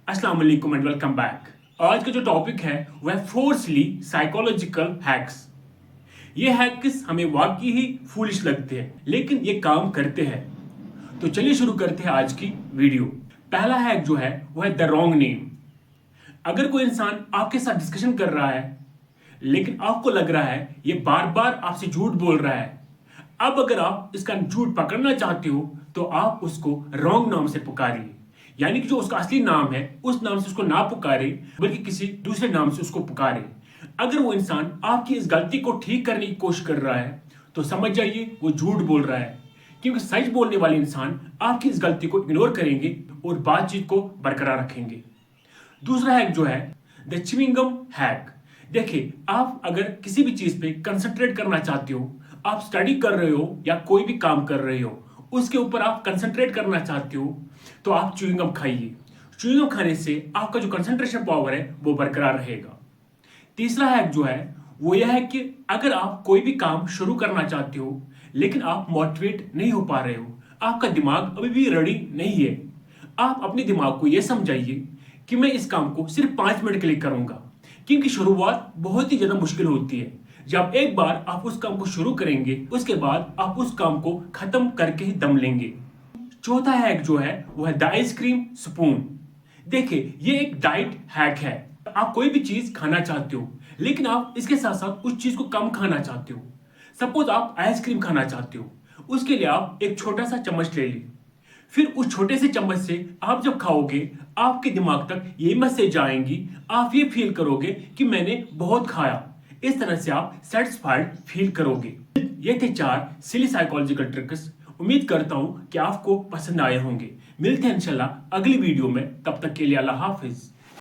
अस्सलाम वालेकुम and welcome back. आज का जो टॉपिक है वह है फोर्सली साइकोलॉजिकल हैक्स। ये हैक्स हमें वाकई ही फूलिश लगते हैं, लेकिन ये काम करते हैं। तो चलिए शुरू करते हैं आज की वीडियो। पहला हैक जो है वह है द रॉन्ग नेम। अगर कोई इंसान आपके साथ डिस्कशन कर रहा है लेकिन आपको लग रहा है ये बार बार आपसे झूठ बोल रहा है, अब अगर आप इसका झूठ पकड़ना चाहते हो तो आप उसको रॉन्ग नाम से पुकारिए। यानी कि जो उसका असली नाम है उस नाम से उसको ना पुकारे, बल्कि किसी दूसरे नाम से उसको पुकारे। अगर वो इंसान आपकी इस गलती को ठीक करने की कोशिश कर रहा है तो समझ जाइए वो झूठ बोल रहा है, क्योंकि सच बोलने वाले इंसान आपकी इस गलती को इग्नोर करेंगे और बातचीत को बरकरार रखेंगे। दूसरा हैक जो है द च्युइंगम हैक। देखिए, आप अगर किसी भी चीज पे कंसंट्रेट करना चाहते हो, आप स्टडी कर रहे हो या कोई भी काम कर रहे हो, उसके ऊपर आप कंसंट्रेट करना चाहते हो तो आप च्युइंगम खाइए। च्युइंगम खाने से आपका जो कंसंट्रेशन पावर है वो बरकरार रहेगा। तीसरा हैक जो है वो यह है कि अगर आप कोई भी काम शुरू करना चाहते हो लेकिन आप मोटिवेट नहीं हो पा रहे हो, आपका दिमाग अभी भी रेडी नहीं है, आप अपने दिमाग को यह समझाइए कि मैं इस काम को सिर्फ 5 मिनट के लिए करूंगा, क्योंकि शुरुआत बहुत ही ज्यादा मुश्किल होती है। जब एक बार आप उस काम को शुरू करेंगे उसके बाद आप उस काम को खत्म करके ही दम लेंगे। चौथा हैक जो है वो है द आइसक्रीम स्पून। देखिए, ये एक डाइट हैक है। आप कोई भी चीज खाना चाहते हो लेकिन आप इसके साथ साथ उस चीज को कम खाना चाहते हो। सपोज आप आइसक्रीम खाना चाहते हो, उसके लिए आप एक छोटा सा चम्मच ले ली। फिर उस छोटे से चम्मच से आप जब खाओगे आपके दिमाग तक ये मैसेज आएंगी, आप ये फील करोगे कि मैंने बहुत खाया। इस तरह से आप सेटिस्फाइड फील करोगे। ये थे 4 सिली साइकोलॉजिकल ट्रिक्स। उम्मीद करता हूं कि आपको पसंद आए होंगे। मिलते हैं इंशाल्लाह अगली वीडियो में, तब तक के लिए अल्लाह हाफिज।